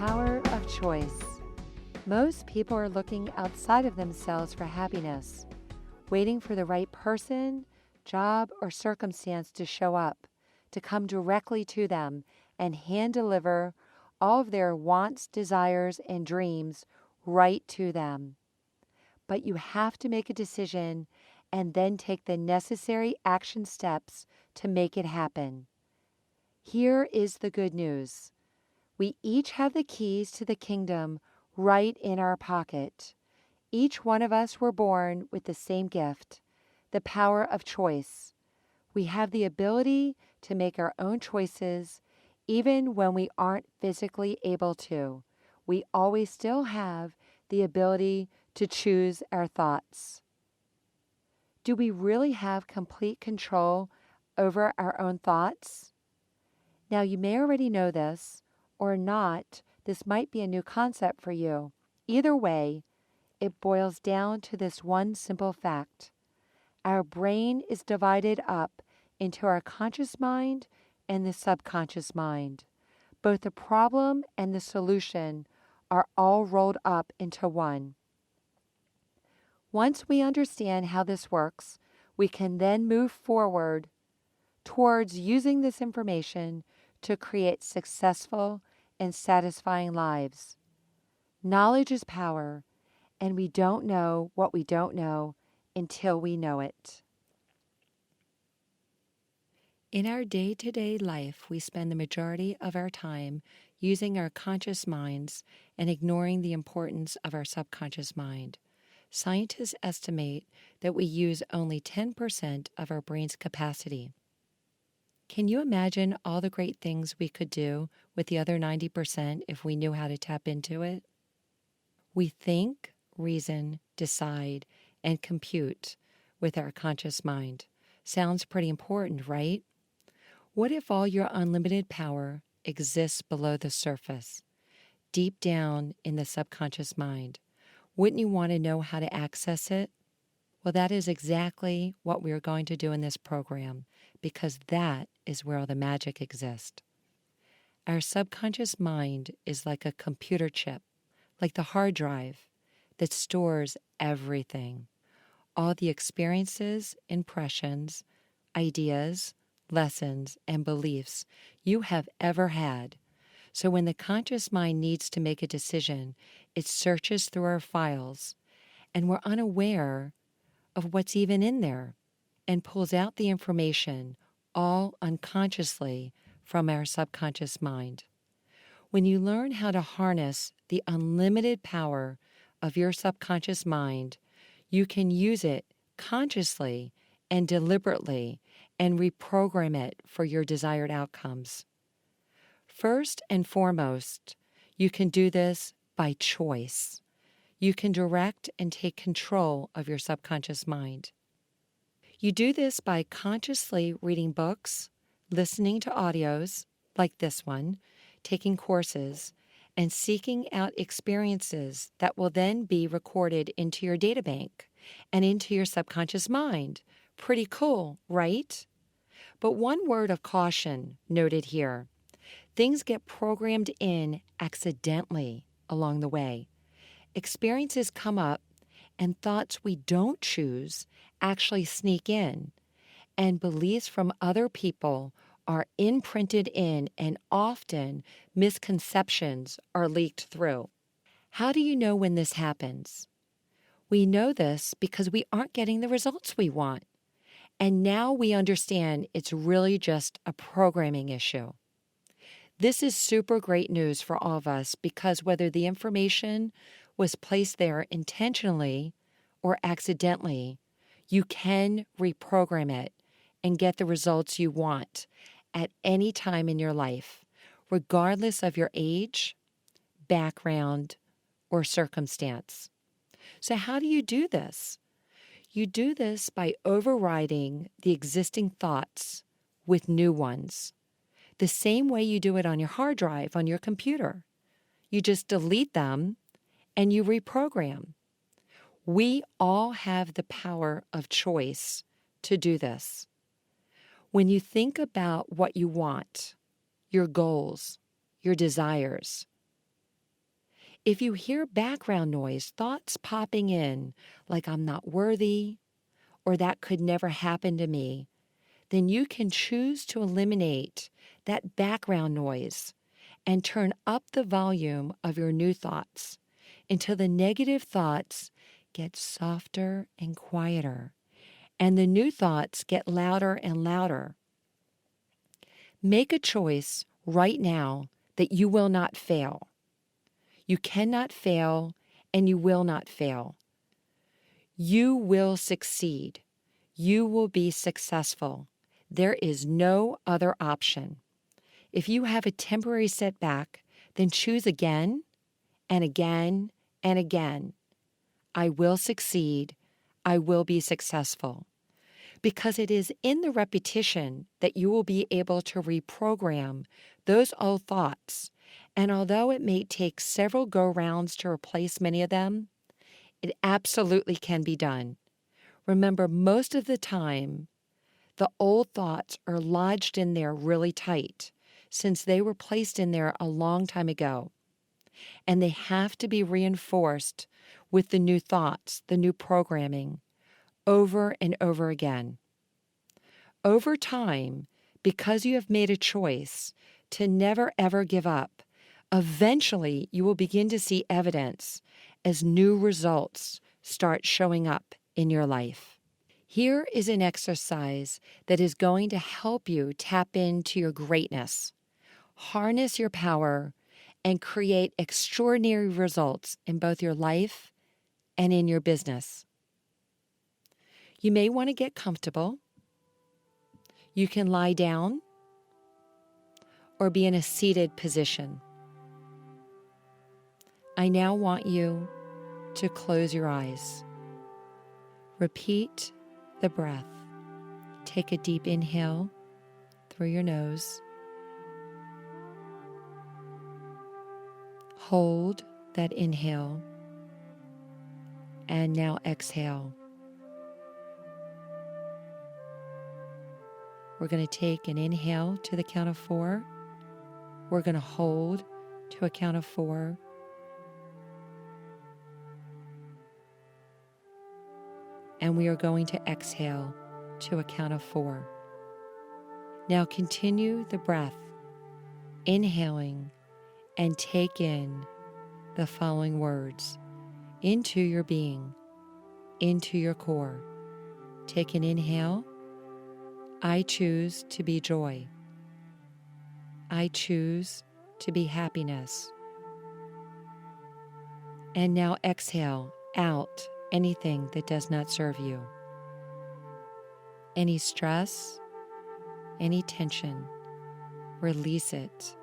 power of choice. Most people are looking outside of themselves for happiness, waiting for the right person, job, or circumstance to show up, to come directly to them and hand deliver all of their wants, desires, and dreams right to them. But you have to make a decision and then take the necessary action steps to make it happen. Here is the good news. We each have the keys to the kingdom right in our pocket. Each one of us were born with the same gift, the power of choice. We have the ability to make our own choices even when we aren't physically able to. We always still have the ability to choose our thoughts. Do we really have complete control over our own thoughts? Now, you may already know this, or not. This might be a new concept for you. Either way, it boils down to this one simple fact. Our brain is divided up into our conscious mind and the subconscious mind. Both the problem and the solution are all rolled up into one. Once we understand how this works, we can then move forward towards using this information to create successful and satisfying lives. Knowledge is power, and we don't know what we don't know until we know it. In our day-to-day life, we spend the majority of our time using our conscious minds and ignoring the importance of our subconscious mind. Scientists estimate that we use only 10% of our brain's capacity. Can you imagine all the great things we could do with the other 90% if we knew how to tap into it? We think, reason, decide, and compute with our conscious mind. Sounds pretty important, right? What if all your unlimited power exists below the surface, deep down in the subconscious mind? Wouldn't you want to know how to access it? Well, that is exactly what we are going to do in this program, because that is where all the magic exists. Our subconscious mind is like a computer chip, like the hard drive that stores everything. All the experiences, impressions, ideas, lessons, and beliefs you have ever had. So when the conscious mind needs to make a decision, it searches through our files, and we're unaware of what's even in there, and pulls out the information all unconsciously from our subconscious mind. When you learn how to harness the unlimited power of your subconscious mind, you can use it consciously and deliberately and reprogram it for your desired outcomes. First and foremost, you can do this by choice. You can direct and take control of your subconscious mind. You do this by consciously reading books, listening to audios like this one, taking courses, and seeking out experiences that will then be recorded into your databank and into your subconscious mind. Pretty cool, right? But one word of caution noted here. Things get programmed in accidentally along the way. Experiences come up and thoughts we don't choose actually sneak in, and beliefs from other people are imprinted in, and often misconceptions are leaked through. How do you know when this happens? We know this because we aren't getting the results we want. And now we understand it's really just a programming issue. This is super great news for all of us, because whether the information was placed there intentionally or accidentally, you can reprogram it and get the results you want at any time in your life, regardless of your age, background, or circumstance. So how do you do this? You do this by overriding the existing thoughts with new ones, the same way you do it on your hard drive on your computer. You just delete them and you reprogram. We all have the power of choice to do this. When you think about what you want, your goals, your desires, If you hear background noise, thoughts popping in, like I'm not worthy, or that could never happen to me, then you can choose to eliminate that background noise and turn up the volume of your new thoughts until the negative thoughts get softer and quieter, and the new thoughts get louder and louder. Make a choice right now that you will not fail. You cannot fail, and you will not fail. You will succeed. You will be successful. There is no other option. If you have a temporary setback, then choose again and again and again. I will succeed. I will be successful. Because it is in the repetition that you will be able to reprogram those old thoughts. And although it may take several go-rounds to replace many of them, it absolutely can be done. Remember, most of the time, the old thoughts are lodged in there really tight, since they were placed in there a long time ago. And they have to be reinforced with the new thoughts, the new programming, over and over again. Over time, because you have made a choice to never ever give up, eventually you will begin to see evidence as new results start showing up in your life. Here is an exercise that is going to help you tap into your greatness, harness your power, and create extraordinary results in both your life and in your business. You may want to get comfortable. You can lie down or be in a seated position. I now want you to close your eyes. Repeat the breath. Take a deep inhale through your nose. Hold that inhale. And now exhale. We're going to take an inhale to the count of 4. We're going to hold to a count of 4. And we are going to exhale to a count of 4. Now continue the breath, inhaling, and take in the following words into your being, into your core. Take an inhale. I choose to be joy. I choose to be happiness. And now exhale out anything that does not serve you. Any stress, any tension, release it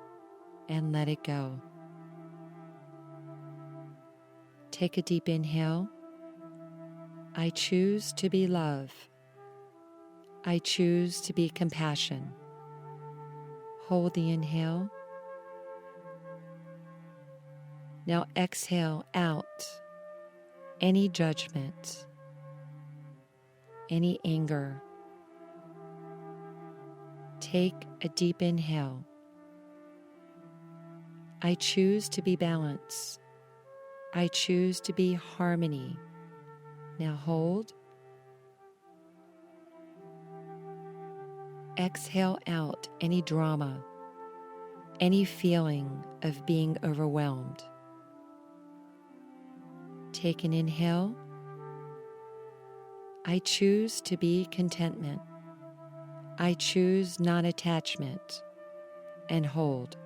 and let it go. Take a deep inhale. I choose to be love. I choose to be compassion. Hold the inhale. Now exhale out any judgment, any anger. Take a deep inhale. I choose to be balance. I choose to be harmony. Now hold. Exhale out any drama, any feeling of being overwhelmed. Take an inhale. I choose to be contentment. I choose non-attachment. And hold.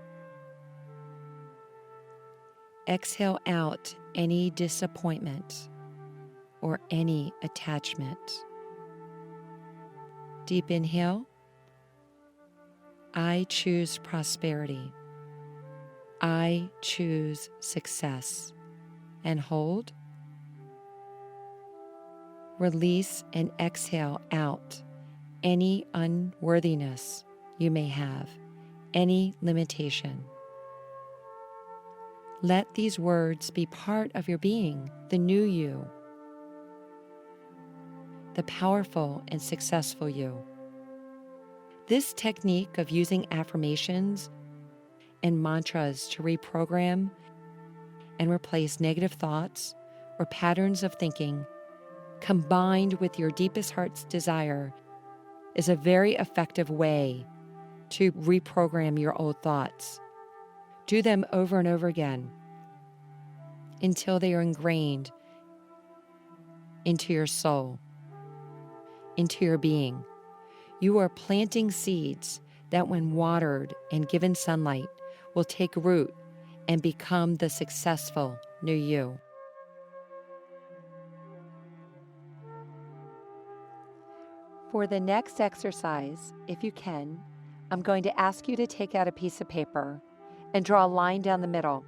Exhale out any disappointment or any attachment. Deep inhale. I choose prosperity. I choose success. And hold. Release and exhale out any unworthiness you may have, any limitation. Let these words be part of your being, the new you, the powerful and successful you. This technique of using affirmations and mantras to reprogram and replace negative thoughts or patterns of thinking, combined with your deepest heart's desire, is a very effective way to reprogram your old thoughts. Do them over and over again until they are ingrained into your soul, into your being. You are planting seeds that, when watered and given sunlight, will take root and become the successful new you. For the next exercise, if you can, I'm going to ask you to take out a piece of paper and draw a line down the middle.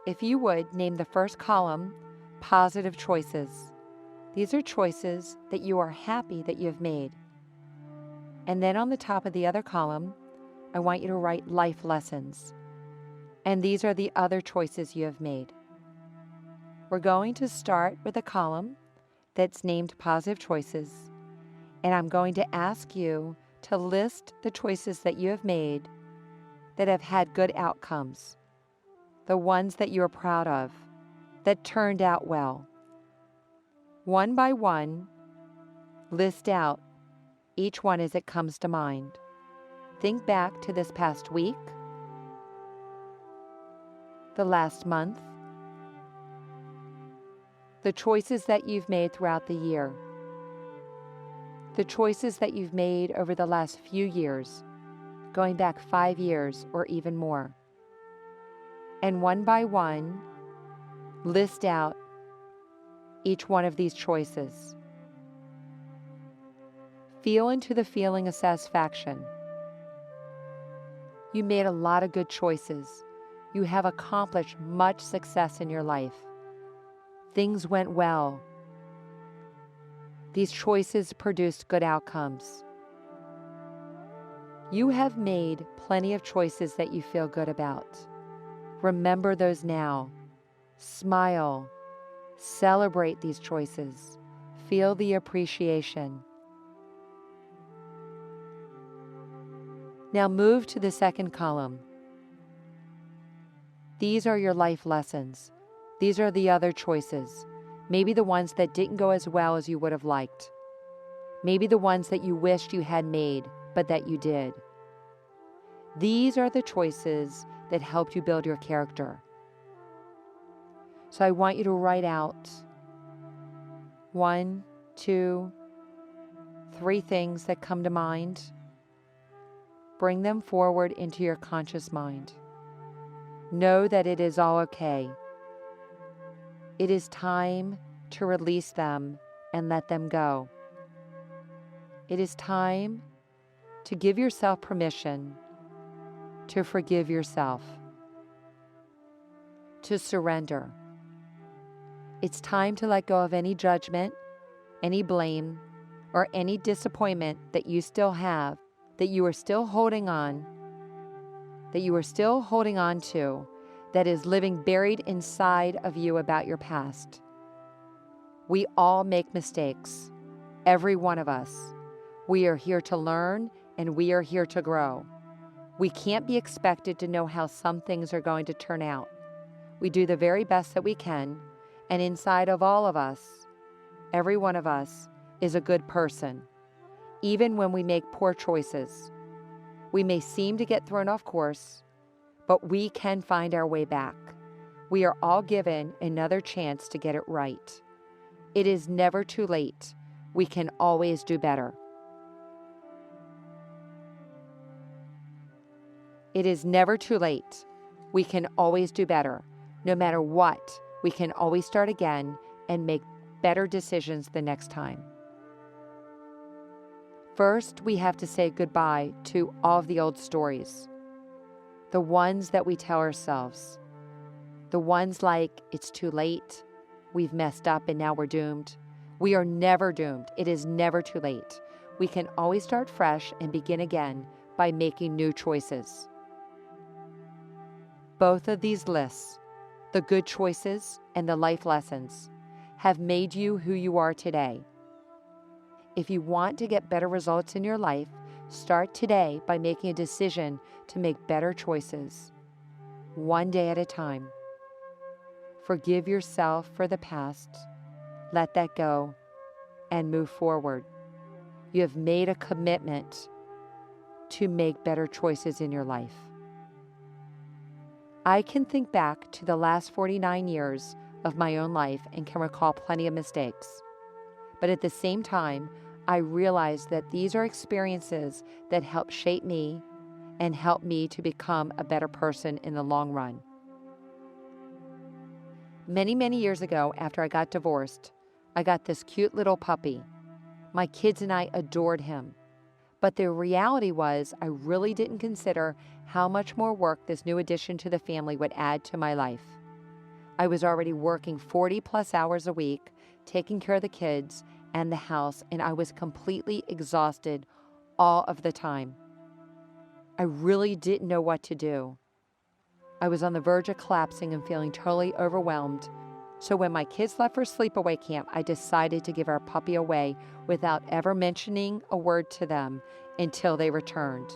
If you would, name the first column positive choices. These are choices that you are happy that you have made. And then on the top of the other column, I want you to write life lessons. And these are the other choices you have made. We're going to start with a column that's named positive choices. And I'm going to ask you to list the choices that you have made that have had good outcomes, the ones that you are proud of, that turned out well. One by one, list out each one as it comes to mind. Think back to this past week, the last month, the choices that you've made throughout the year, the choices that you've made over the last few years, going back 5 years or even more. And one by one, list out each one of these choices. Feel into the feeling of satisfaction. You made a lot of good choices. You have accomplished much success in your life. Things went well. These choices produced good outcomes. You have made plenty of choices that you feel good about. Remember those now. Smile. Celebrate these choices. Feel the appreciation. Now move to the second column. These are your life lessons. These are the other choices. Maybe the ones that didn't go as well as you would have liked. Maybe the ones that you wished you had made, but that you did. These are the choices that helped you build your character. So I want you to write out 1, 2, 3 things that come to mind. Bring them forward into your conscious mind. Know that it is all okay. It is time to release them and let them go. It is time to give yourself permission to forgive yourself, to surrender. It's time to let go of any judgment, any blame, or any disappointment that you still have, that you are still holding on, to, that is living buried inside of you about your past. We all make mistakes, every one of us. We are here to learn and we are here to grow. We can't be expected to know how some things are going to turn out. We do the very best that we can, and inside of all of us, every one of us is a good person, even when we make poor choices. We may seem to get thrown off course, but we can find our way back. We are all given another chance to get it right. It is never too late. We can always do better. It is never too late. We can always do better. No matter what, we can always start again and make better decisions the next time. First, we have to say goodbye to all of the old stories. The ones that we tell ourselves. The ones like, it's too late, we've messed up and now we're doomed. We are never doomed. It is never too late. We can always start fresh and begin again by making new choices. Both of these lists, the good choices and the life lessons, have made you who you are today. If you want to get better results in your life, start today by making a decision to make better choices. one day at a time. Forgive yourself for the past, let that go, and move forward. You have made a commitment to make better choices in your life. I can think back to the last 49 years of my own life and can recall plenty of mistakes. But at the same time, I realize that these are experiences that help shape me and help me to become a better person in the long run. Many, many years ago, after I got divorced, I got this cute little puppy. My kids and I adored him. But the reality was, I really didn't consider how much more work this new addition to the family would add to my life. I was already working 40 plus hours a week, taking care of the kids and the house, and I was completely exhausted all of the time. I really didn't know what to do. I was on the verge of collapsing and feeling totally overwhelmed. So when my kids left for sleepaway camp, I decided to give our puppy away without ever mentioning a word to them until they returned.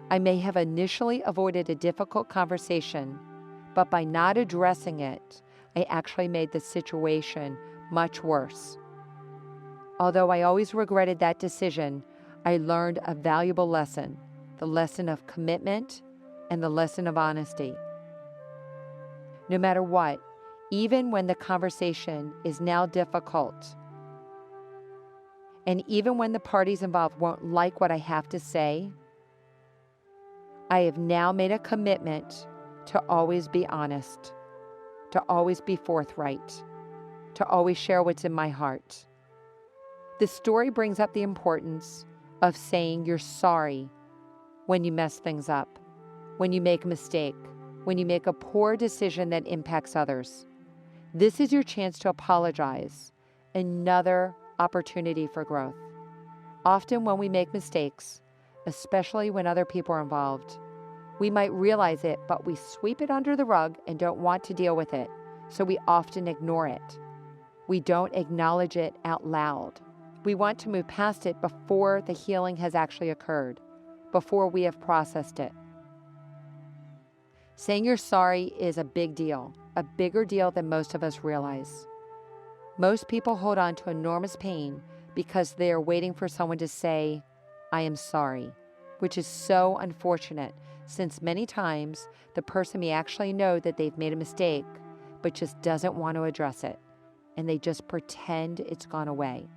I may have initially avoided a difficult conversation, but by not addressing it, I actually made the situation much worse. Although I always regretted that decision, I learned a valuable lesson, the lesson of commitment and the lesson of honesty. No matter what, even when the conversation is now difficult, and even when the parties involved won't like what I have to say, I have now made a commitment to always be honest, to always be forthright, to always share what's in my heart. This story brings up the importance of saying you're sorry when you mess things up, when you make a mistake, when you make a poor decision that impacts others. This is your chance to apologize, another opportunity for growth. Often when we make mistakes, especially when other people are involved, we might realize it, but we sweep it under the rug and don't want to deal with it, so we often ignore it. We don't acknowledge it out loud. We want to move past it before the healing has actually occurred, before we have processed it. Saying you're sorry is a big deal, a bigger deal than most of us realize. Most people hold on to enormous pain because they are waiting for someone to say, I am sorry, which is so unfortunate since many times the person may actually know that they've made a mistake, but just doesn't want to address it, and they just pretend it's gone away.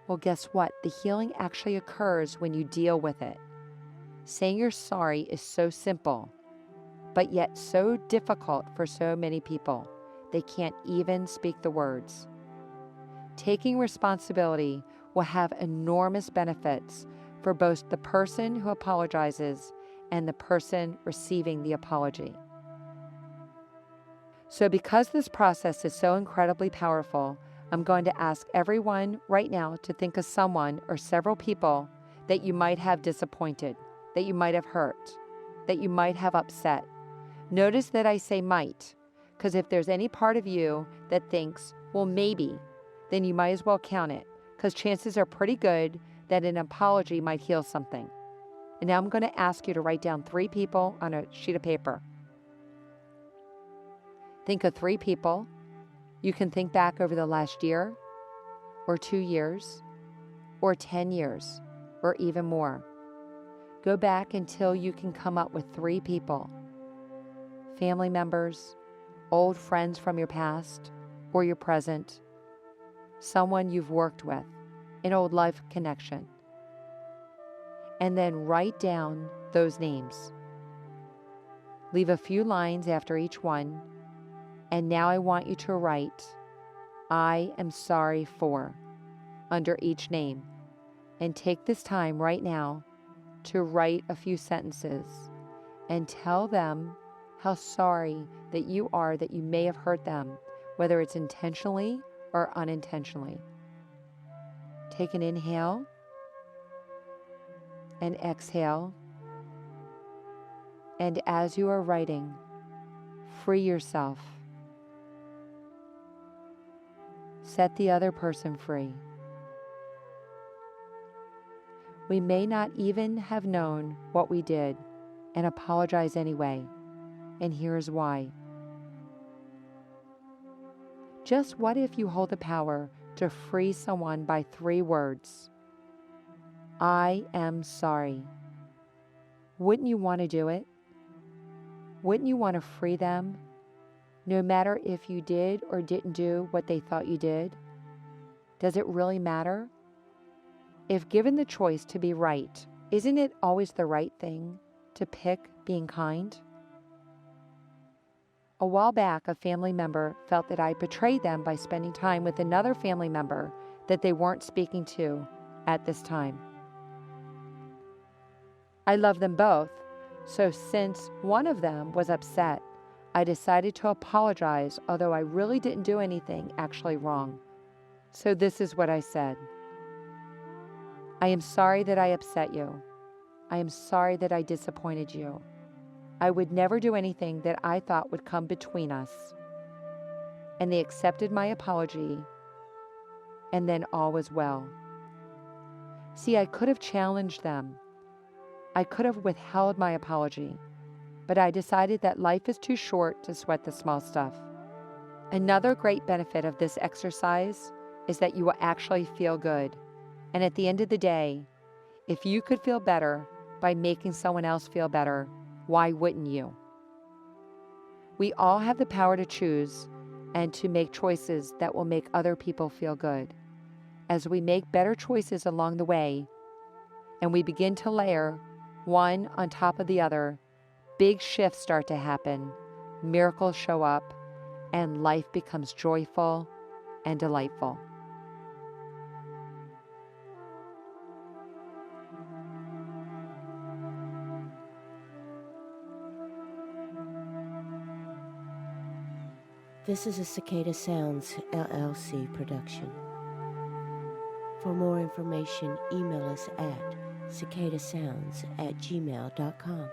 Well, guess what? The healing actually occurs when you deal with it. Saying you're sorry is so simple, but yet so difficult for so many people. They can't even speak the words. Taking responsibility will have enormous benefits for both the person who apologizes and the person receiving the apology. So because this process is so incredibly powerful, I'm going to ask everyone right now to think of someone or several people that you might have disappointed, that you might have hurt, that you might have upset. Notice that I say might, because if there's any part of you that thinks, well, maybe, then you might as well count it, because chances are pretty good that an apology might heal something. And now I'm going to ask you to write down 3 people on a sheet of paper. Think of 3 people. You can think back over the last year, or 2 years, or 10 years, or even more. Go back until you can come up with 3 people. Family members, old friends from your past or your present, someone you've worked with, an old life connection. And then write down those names. Leave a few lines after each one. And now I want you to write, I am sorry for, under each name. And take this time right now to write a few sentences and tell them how sorry that you are that you may have hurt them, whether it's intentionally or unintentionally. Take an inhale and exhale. And as you are writing, free yourself. Set the other person free. We may not even have known what we did and apologize anyway. And here's why. Just what if you hold the power to free someone by 3 words? I am sorry. Wouldn't you want to do it? Wouldn't you want to free them, no matter if you did or didn't do what they thought you did? Does it really matter? If given the choice to be right, isn't it always the right thing to pick being kind? A while back, a family member felt that I betrayed them by spending time with another family member that they weren't speaking to at this time. I love them both, so since one of them was upset, I decided to apologize, although I really didn't do anything actually wrong. So this is what I said. I am sorry that I upset you. I am sorry that I disappointed you. I would never do anything that I thought would come between us. And they accepted my apology, and then all was well. See, I could have challenged them. I could have withheld my apology, but I decided that life is too short to sweat the small stuff. Another great benefit of this exercise is that you will actually feel good. And at the end of the day, if you could feel better by making someone else feel better, why wouldn't you? We all have the power to choose and to make choices that will make other people feel good. As we make better choices along the way, and we begin to layer one on top of the other, big shifts start to happen, miracles show up, and life becomes joyful and delightful. This is a Cicada Sounds LLC production. For more information, email us at cicadasounds@gmail.com.